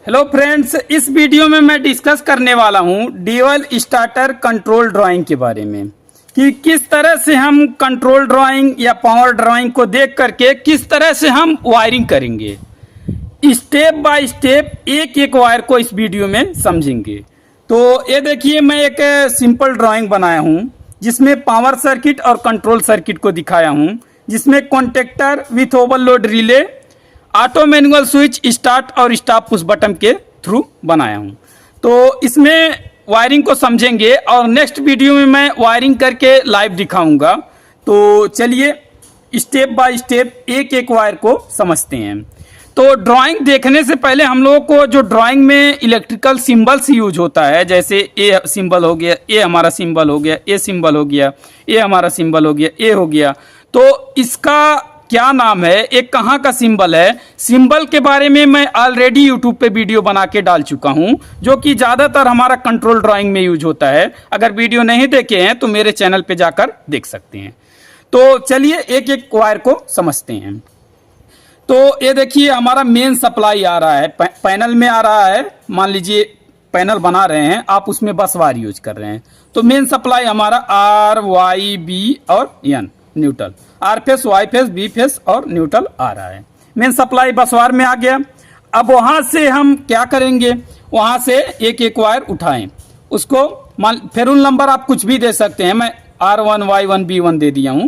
Hello friends, इस video में मैं डिस्कस करने वाला हूं ड्यूअल स्टार्टर कंट्रोल ड्राइंग के बारे में कि किस तरह से हम कंट्रोल ड्राइंग या पावर ड्राइंग को देख करके किस तरह से हम वायरिंग करेंगे। स्टेप बाय स्टेप एक एक वायर को इस वीडियो में समझेंगे। तो ये देखिए, मैं एक सिंपल ड्राइंग बनाया हूं जिसमें पावर सर्किट और कंट्रोल सर्किट को दिखाया हूं, जिसमें contactor with overload relay, auto manual switch, start और स्टॉप पुश बटन के थ्रू बनाया हूं। तो इसमें वायरिंग को समझेंगे और नेक्स्ट वीडियो में मैं वायरिंग करके लाइव दिखाऊंगा। तो चलिए स्टेप बाय स्टेप एक एक वायर को समझते हैं। तो ड्राइंग देखने से पहले हम लोगों को जो ड्राइंग में इलेक्ट्रिकल सिंबल्स यूज होता है, जैसे ए सिंबल हो गया, ए हमारा सिंबल हो गया, ए सिंबल हो गया, ए हमारा सिंबल हो गया, ए हो गया, तो इसका क्या नाम है, एक कहाँ का सिंबल है। सिंबल के बारे में मैं ऑलरेडी यूट्यूब पे वीडियो बना के डाल चुका हूँ, जो कि ज़्यादातर हमारा कंट्रोल ड्राइंग में यूज होता है। अगर वीडियो नहीं देखे हैं तो मेरे चैनल पे जाकर देख सकते हैं। तो चलिए एक एक वायर को समझते हैं। तो ये देखिए, हमारा मेन सप्लाई आ रहा है, पैनल में आ रहा है। मान लीजिए पैनल बना रहे हैं आप, उसमें बस वायर यूज कर रहे हैं। तो मेन सप्लाई हमारा आर, वाई, बी और N neutral, R phase, Y phase, B phase और न्यूट्रल आ रहा है। मेन सप्लाई बस वायर में आ गया। अब वहां से हम क्या करेंगे, वहां से एक एक वायर उठाएं, उसको फेरुल नंबर आप कुछ भी दे सकते हैं। मैं R1, Y1, B1 दे दिया हूं,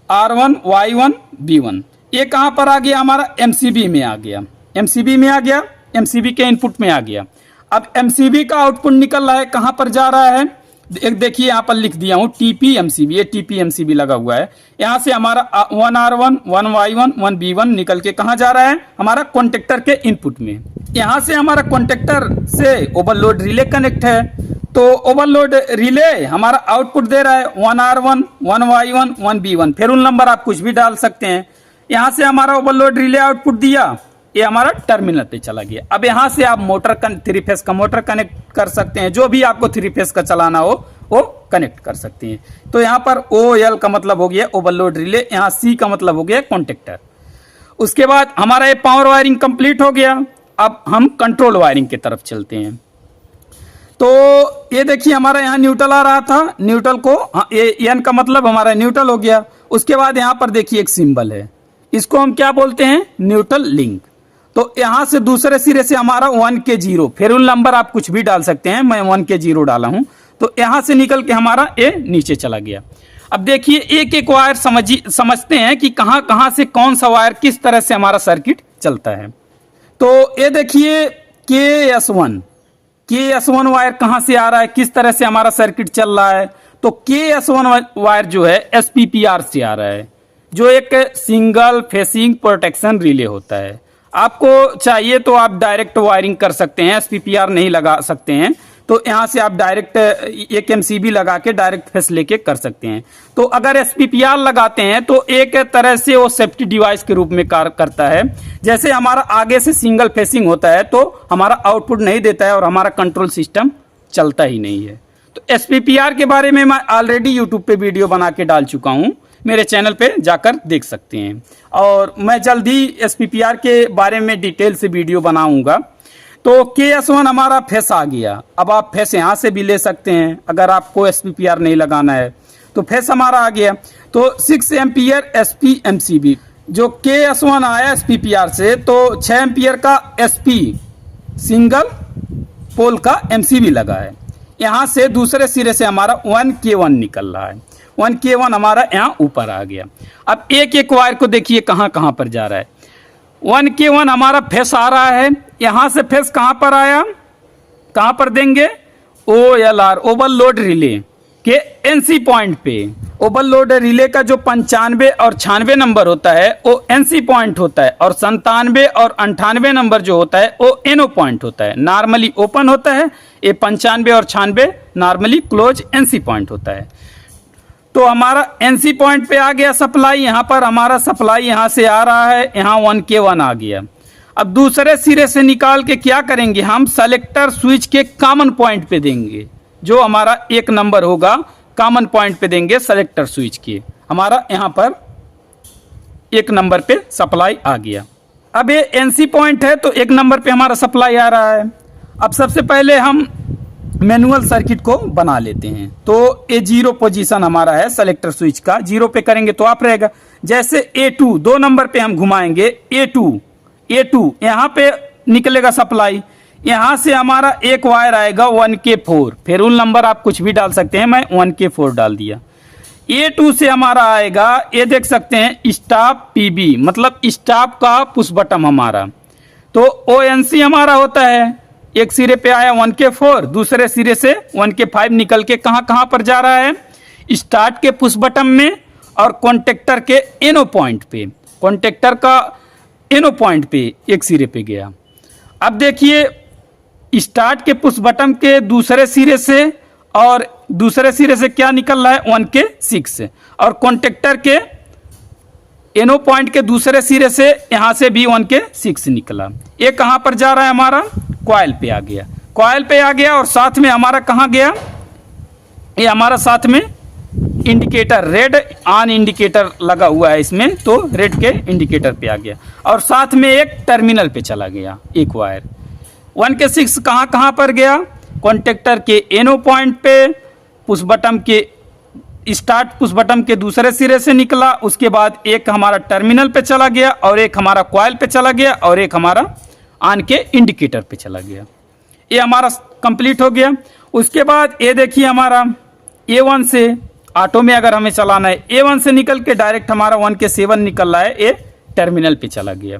R1, Y1, B1। ये कहां पर आ गया, हमारा MCB में आ गया, MCB में आ गया, MCB के इनपुट में आ गया। अब MCB का आउटपुट निकल रहा है, कहां पर जा रहा है, एक देखिए यहाँ पर लिख दिया हूँ TP-MCB, ये TP-MCB लगा हुआ है। यहाँ से हमारा 1R1, 1Y1, 1B1 निकल के कहाँ जा रहा है, हमारा कॉन्टेक्टर के इनपुट में। यहाँ से हमारा कॉन्टेक्टर से ओवरलोड रिले कनेक्ट है, तो ओवरलोड रिले हमारा आउटपुट दे रहा है 1R1, 1Y1, 1B1। Ferrule number आप कुछ भी डाल सकते हैं। यहाँ से हमारा ओवरलोड रिले आउटपुट दिया, ये हमारा टर्मिनल पे चला गया। अब यहाँ से आप मोटर थ्री फेस का मोटर कनेक्ट कर सकते हैं, जो भी आपको थ्री फेस का चलाना हो वो कनेक्ट कर सकते हैं। तो यहाँ पर OL का मतलब हो गया ओवरलोड रिले, यहाँ C का मतलब हो गया कॉन्टेक्टर। उसके बाद हमारा ये पावर वायरिंग कंप्लीट हो गया। अब हम कंट्रोल वायरिंग की तरफ चलते हैं। तो ये देखिए, हमारा यहाँ न्यूट्रल आ रहा था, न्यूट्रल को N का मतलब हमारा न्यूट्रल हो गया। उसके बाद यहाँ पर देखिए एक सिंबल है, इसको हम क्या बोलते हैं, न्यूट्रल लिंक। तो यहां से दूसरे सिरे से हमारा 1K0, फेरुल नंबर आप कुछ भी डाल सकते हैं, मैं 1K0 डाला हूं। तो यहां से निकल के हमारा ए नीचे चला गया। अब देखिए एक एक वायर समझते हैं कि कहां कहां से कौन सा वायर किस तरह से हमारा सर्किट चलता है। तो ये देखिए KS1 वायर कहां से आ रहा है, किस तरह से हमारा सर्किट चल रहा है। तो KS1 वायर जो है SPPR से आ रहा है, जो एक सिंगल फेसिंग प्रोटेक्शन रिले होता है। आपको चाहिए तो आप डायरेक्ट वायरिंग कर सकते हैं, SPPR नहीं लगा सकते हैं, तो यहाँ से आप डायरेक्ट एक MCB लगा के डायरेक्ट फेस लेके कर सकते हैं। तो अगर SPPR लगाते हैं तो एक तरह से वो सेफ्टी डिवाइस के रूप में कार्य करता है। जैसे हमारा आगे से सिंगल फेसिंग होता है तो हमारा आउटपुट नहीं देता है और हमारा कंट्रोल सिस्टम चलता ही नहीं है। तो SPPR के बारे में मैं ऑलरेडी यूट्यूब पे वीडियो बना के डाल चुका हूँ, मेरे चैनल पे जाकर देख सकते हैं। और मैं जल्दी SPPR के बारे में डिटेल से वीडियो बनाऊंगा। तो KS1 हमारा फेस आ गया। अब आप फेस यहाँ से भी ले सकते हैं, अगर आपको SPPR नहीं लगाना है तो फेस हमारा आ गया। तो 6 एम्पियर SP-MCB, जो KS1 आया SPPR से, तो 6 एम्पियर का SP सिंगल पोल का MCB लगा है। यहाँ से दूसरे सिरे से हमारा 1K1 निकल रहा है, 1K1 हमारा यहाँ ऊपर आ गया। अब एक एक वायर को देखिए कहाँ कहाँ पर जा रहा है। 1K1 हमारा फेस आ रहा है, यहाँ से फेस कहाँ पर आया, कहाँ पर देंगे, OLR ओवरलोड रिले के NC पॉइंट पे। ओवरलोड रिले का जो 95 और 96 नंबर होता है वो NC पॉइंट होता है, और 97 और 98 नंबर जो होता है वो NO पॉइंट होता है। नॉर्मली ओपन होता है, ये 95 और 96 नॉर्मली क्लोज NC पॉइंट होता है। तो हमारा NC पॉइंट पे आ गया सप्लाई, यहाँ पर हमारा सप्लाई यहाँ से आ रहा है, यहाँ 1K1 आ गया। अब दूसरे सिरे से निकाल के क्या करेंगे, हम सेलेक्टर स्विच के कॉमन पॉइंट पे देंगे, जो हमारा एक नंबर होगा कॉमन पॉइंट पे देंगे सेलेक्टर स्विच के। हमारा यहाँ पर एक नंबर पे सप्लाई आ गया। अब ये एनसी पॉइंट है तो 1 नंबर पे हमारा सप्लाई आ रहा है। अब सबसे पहले हम मैनुअल सर्किट को बना लेते हैं। तो ये 0 पोजीशन हमारा है सेलेक्टर स्विच का, 0 पे करेंगे तो ऑफ रहेगा। जैसे A2 2 नंबर पे हम घुमाएंगे, A2 यहाँ पे निकलेगा सप्लाई, यहाँ से हमारा एक वायर आएगा 1K4, फिर उन नंबर आप कुछ भी डाल सकते हैं, मैं 1K4 डाल दिया। A2 से हमारा आएगा, ये देख सकते हैं स्टॉप PB, मतलब स्टॉप का पुश बटन हमारा। तो ONC हमारा होता है, एक सिरे पे आया 1K4, दूसरे सिरे से 1K5 निकल के कहाँ पर जा रहा है, स्टार्ट के पुश बटन में और कॉन्टेक्टर के एनो पॉइंट पे, कॉन्टेक्टर का एनो पॉइंट पे एक सिरे पे गया। अब देखिए स्टार्ट के पुश बटन के दूसरे सिरे से और दूसरे सिरे से क्या निकल रहा है 1K6 से, और कॉन्टेक्टर के एनो पॉइंट के दूसरे सिरे से यहाँ से भी 1K6 निकला। ये कहाँ पर जा रहा है हमारा, कॉइल पे आ गया, कॉइल पे आ गया। और साथ में हमारा कहाँ गया, ये हमारा साथ में इंडिकेटर, रेड ऑन इंडिकेटर लगा हुआ है इसमें, तो रेड के इंडिकेटर पे आ गया। और साथ में एक टर्मिनल पे चला गया एक वायर। 1K6 कहाँ पर गया, कॉन्टेक्टर के एनो पॉइंट पे, पुश बटन के स्टार्ट पुश बटन के दूसरे सिरे से निकला। उसके बाद एक हमारा टर्मिनल पे चला गया और एक हमारा कॉइल पे चला गया और एक हमारा ऑन के इंडिकेटर पे चला गया। ये हमारा कंप्लीट हो गया। उसके बाद ये देखिए हमारा A1 से ऑटो में अगर हमें चलाना है, A1 से निकल के डायरेक्ट हमारा 1K7 निकल रहा है, ये टर्मिनल पे चला गया।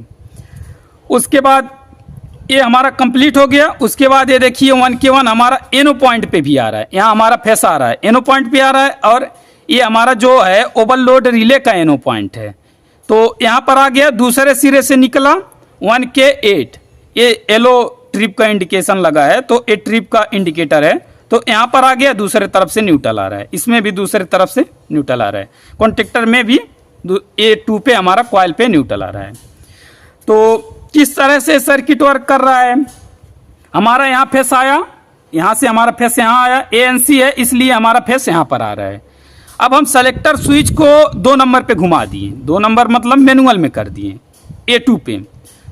उसके बाद ये हमारा कंप्लीट हो गया। उसके बाद ये देखिए 1K1 हमारा एनो पॉइंट पे भी आ रहा है, यहाँ हमारा फेस आ रहा है, एनो पॉइंट पे आ रहा है। और ये हमारा जो है ओवरलोड रिले का एनो पॉइंट है, तो यहाँ पर आ गया। दूसरे सिरे से निकला 1K8, ये येलो ट्रिप का इंडिकेशन लगा है, तो ये ट्रिप का इंडिकेटर है, तो यहाँ पर आ गया। दूसरे तरफ से न्यूट्रल आ रहा है, इसमें भी दूसरे तरफ से न्यूट्रल आ रहा है, कॉन्टेक्टर में भी A2 पे हमारा कॉइल पे न्यूट्रल आ रहा है। तो किस तरह से सर्किट वर्क कर रहा है, हमारा यहाँ फेस आया, यहाँ से हमारा फेस यहाँ आया, ANC है इसलिए हमारा फेस यहाँ पर आ रहा है। अब हम सेलेक्टर स्विच को 2 नंबर पे घुमा दिए, 2 नंबर मतलब मैनुअल में कर दिए A2 पे,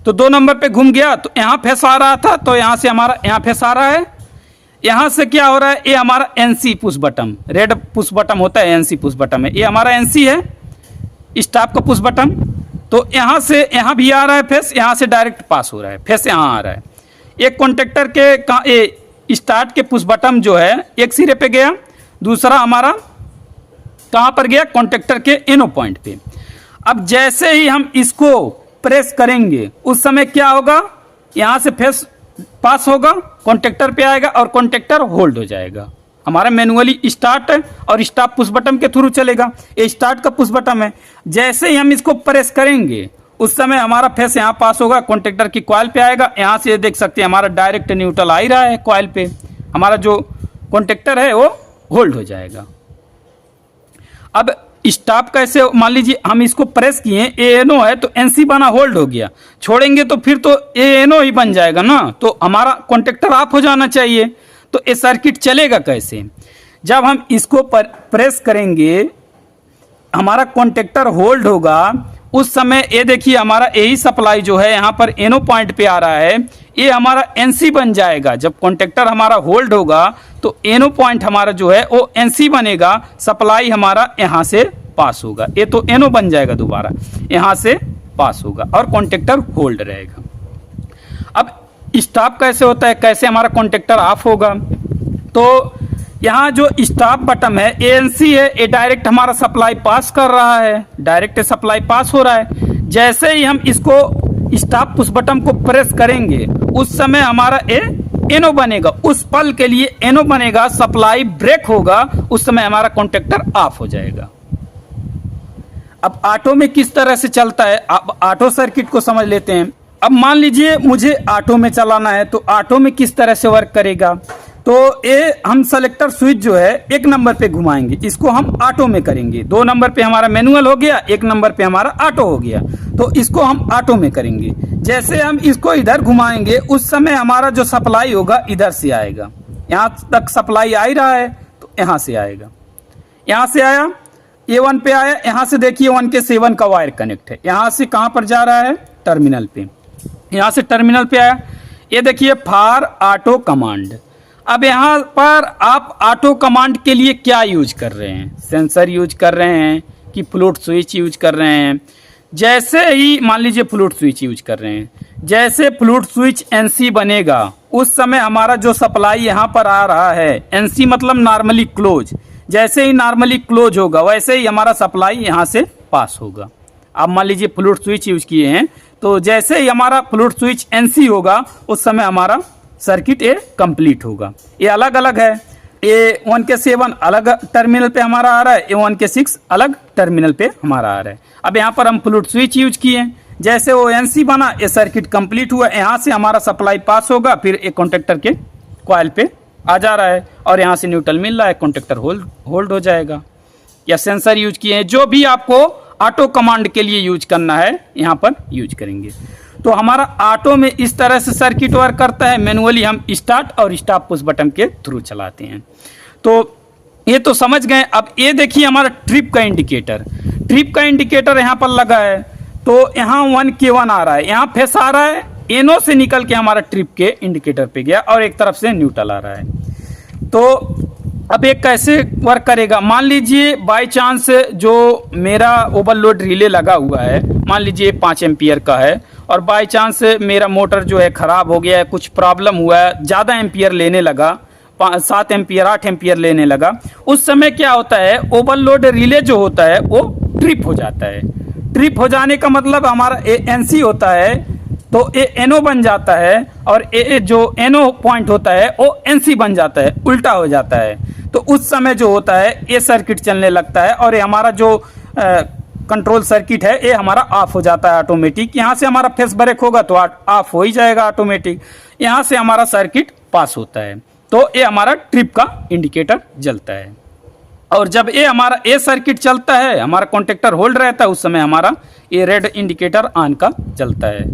तो 2 नंबर पे घूम गया, तो यहाँ फेस आ रहा था, तो यहाँ से हमारा यहाँ फेस आ रहा है। यहाँ से क्या हो रहा है, ये हमारा NC push button, red push button होता है, NC पुश बटन है, ये हमारा NC है, स्टॉप का पुश बटन। तो यहाँ से यहाँ भी आ रहा है फेस, यहाँ से डायरेक्ट पास हो रहा है, फेस यहाँ आ रहा है। एक कॉन्टेक्टर के स्टार्ट के पुश बटन जो है एक सिरे पे गया, दूसरा हमारा कहाँ पर गया, कॉन्टेक्टर के एनो पॉइंट पे। अब जैसे ही हम इसको प्रेस करेंगे उस समय क्या होगा, यहाँ से फेस पास होगा, कॉन्टेक्टर पे आएगा और कॉन्टेक्टर होल्ड हो जाएगा। हमारा मैनुअली स्टार्ट है और स्टॉप पुश बटन के थ्रू चलेगा, ये स्टार्ट का पुश बटन है। जैसे ही हम इसको प्रेस करेंगे उस समय हमारा फेस यहाँ पास होगा, कॉन्टेक्टर की कॉइल पे आएगा। यहाँ से देख सकते हैं हमारा डायरेक्ट न्यूट्रल आ ही रहा है कॉइल पे, हमारा जो कॉन्टेक्टर है वो होल्ड हो जाएगा। अब स्टॉप कैसे, मान लीजिए हम इसको प्रेस किए, ANO है तो NC बना, होल्ड हो गया, छोड़ेंगे तो फिर तो ANO ही बन जाएगा ना, तो हमारा कॉन्टेक्टर ऑफ हो जाना चाहिए। तो ये सर्किट चलेगा कैसे, जब हम इसको प्रेस करेंगे हमारा कॉन्टेक्टर होल्ड होगा, उस समय ये देखिए हमारा यही सप्लाई जो है यहाँ पर एनो पॉइंट पे आ रहा है, ये हमारा NC बन जाएगा। जब कॉन्टेक्टर हमारा होल्ड होगा तो एनो पॉइंट हमारा जो है वो NC बनेगा, सप्लाई हमारा यहाँ से पास होगा, ये तो एनो बन जाएगा, दोबारा यहाँ से पास होगा और कॉन्टेक्टर होल्ड रहेगा। अब स्टॉप कैसे होता है, कैसे हमारा कॉन्टेक्टर ऑफ होगा, तो यहाँ जो स्टॉप बटन है ANC है, ये डायरेक्ट हमारा सप्लाई पास कर रहा है, डायरेक्ट सप्लाई पास हो रहा है। जैसे ही हम इसको स्टॉप पुश बटन को प्रेस करेंगे उस समय हमारा एनो बनेगा, उस पल के लिए एनो बनेगा, सप्लाई ब्रेक होगा, उस समय हमारा कॉन्टेक्टर ऑफ हो जाएगा। अब ऑटो में किस तरह से चलता है, अब ऑटो सर्किट को समझ लेते हैं। अब मान लीजिए मुझे ऑटो में चलाना है, तो ऑटो में किस तरह से वर्क करेगा, तो ये हम सेलेक्टर स्विच जो है 1 नंबर पे घुमाएंगे, इसको हम ऑटो में करेंगे। 2 नंबर पे हमारा मैनुअल हो गया, 1 नंबर पे हमारा ऑटो हो गया, तो इसको हम ऑटो में करेंगे। जैसे हम इसको इधर घुमाएंगे उस समय हमारा जो सप्लाई होगा इधर से आएगा, यहाँ तक सप्लाई आ ही रहा है तो यहाँ से आएगा, यहाँ से आया A1 पे आया, यहाँ से देखिए 1K7 का वायर कनेक्ट है, यहाँ से कहाँ पर जा रहा है, टर्मिनल पे। यहाँ से टर्मिनल पे आया, ये देखिए फॉर ऑटो कमांड। अब यहाँ पर आप ऑटो कमांड के लिए क्या यूज कर रहे हैं, सेंसर यूज कर रहे हैं कि फ्लूट स्विच यूज कर रहे हैं। जैसे ही मान लीजिए फ्लूट स्विच यूज कर रहे हैं, जैसे फ्लूट स्विच एनसी बनेगा उस समय हमारा जो सप्लाई यहाँ पर आ रहा है, एनसी मतलब नॉर्मली क्लोज, जैसे ही नॉर्मली क्लोज होगा वैसे ही हमारा सप्लाई यहाँ से पास होगा। आप मान लीजिए फ्लूट स्विच यूज किए हैं, तो जैसे ही हमारा फ्लूट स्विच एनसी होगा उस समय हमारा सर्किट ए कंप्लीट होगा। ये अलग अलग है, A1 के 7 अलग टर्मिनल पे हमारा आ रहा है, A1 के 6 अलग टर्मिनल पे हमारा आ रहा है। अब यहाँ पर हम फ्लूट स्विच यूज किए, जैसे वो एनसी बना, ये सर्किट कंप्लीट हुआ, यहाँ से हमारा सप्लाई पास होगा, फिर एक कॉन्टेक्टर के कॉइल पे आ जा रहा है और यहाँ से न्यूट्रल मिल रहा है, कॉन्टेक्टर होल्ड हो जाएगा। या सेंसर यूज किए हैं, जो भी आपको ऑटो कमांड के लिए यूज करना है यहाँ पर यूज करेंगे। तो हमारा ऑटो में इस तरह से सर्किट वर्क करता है, मैनुअली हम स्टार्ट और स्टॉप पुश बटन के थ्रू चलाते हैं। तो ये तो समझ गए। अब ये देखिए हमारा ट्रिप का इंडिकेटर, ट्रिप का इंडिकेटर यहाँ पर लगा है, तो यहाँ 1K1 आ रहा है, यहाँ फेस आ रहा है, एनो से निकल के हमारा ट्रिप के इंडिकेटर पे गया और एक तरफ से न्यूट्रल आ रहा है। तो अब ये कैसे वर्क करेगा, मान लीजिए बाय चांस जो मेरा ओवरलोड रिले लगा हुआ है, मान लीजिए 5 एम्पियर का है और बाय चांस मेरा मोटर जो है ख़राब हो गया है, कुछ प्रॉब्लम हुआ है, ज़्यादा एम्पियर लेने लगा, 7 एम्पियर 8 एम्पियर लेने लगा, उस समय क्या होता है, ओवरलोड रिले जो होता है वो ट्रिप हो जाता है। ट्रिप हो जाने का मतलब हमारा एनसी होता है तो ए एनओ बन जाता है और ए जो एनओ पॉइंट होता है वो एनसी बन जाता है, उल्टा हो जाता है। तो उस समय जो होता है ये सर्किट चलने लगता है और ये हमारा जो कंट्रोल सर्किट है ये हमारा ऑफ हो जाता है ऑटोमेटिक। यहाँ से हमारा फेस ब्रेक होगा तो ऑफ हो ही जाएगा ऑटोमेटिक, यहाँ से हमारा सर्किट पास होता है। तो ये हमारा ट्रिप का इंडिकेटर जलता है और जब ये हमारा ए सर्किट चलता है, हमारा कॉन्टेक्टर होल्ड रहता है, उस समय हमारा ये रेड इंडिकेटर ऑन का जलता है।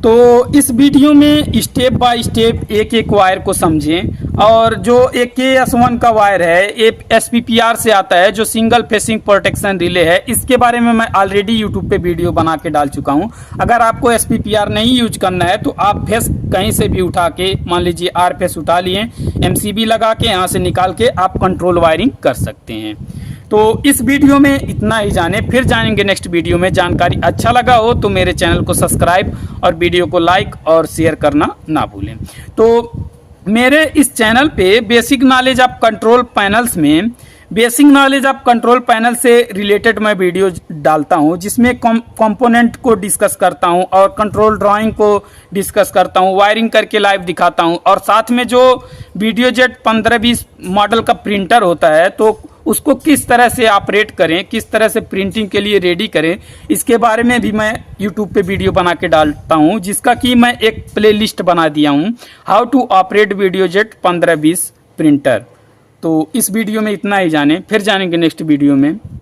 तो इस वीडियो में स्टेप बाय स्टेप एक एक वायर को समझें और जो एक KS1 का वायर है ये SPPR से आता है, जो सिंगल फेसिंग प्रोटेक्शन रिले है। इसके बारे में मैं ऑलरेडी यूट्यूब पे वीडियो बना के डाल चुका हूं। अगर आपको SPPR नहीं यूज करना है तो आप फेस कहीं से भी उठा के, मान लीजिए R फेस उठा लिए, MCB लगा के यहाँ से निकाल के आप कंट्रोल वायरिंग कर सकते हैं। तो इस वीडियो में इतना ही जाने, फिर जानेंगे नेक्स्ट वीडियो में। जानकारी अच्छा लगा हो तो मेरे चैनल को सब्सक्राइब और वीडियो को लाइक और शेयर करना ना भूलें। तो मेरे इस चैनल पे basic knowledge of control panels में, basic knowledge of control panel से रिलेटेड मैं वीडियो डालता हूं, जिसमें कंपोनेंट को डिस्कस करता हूं और कंट्रोल ड्राइंग को डिस्कस करता हूं, वायरिंग करके लाइव दिखाता हूं और साथ में जो वीडियोजेट 15-20 मॉडल का प्रिंटर होता है तो उसको किस तरह से ऑपरेट करें, किस तरह से प्रिंटिंग के लिए रेडी करें, इसके बारे में भी मैं यूट्यूब पे वीडियो बना के डालता हूं, जिसका कि मैं एक प्लेलिस्ट बना दिया हूं, हाउ टू ऑपरेट वीडियोजेट 15-20 प्रिंटर। तो इस वीडियो में इतना ही जाने, फिर जानेंगे नेक्स्ट वीडियो में।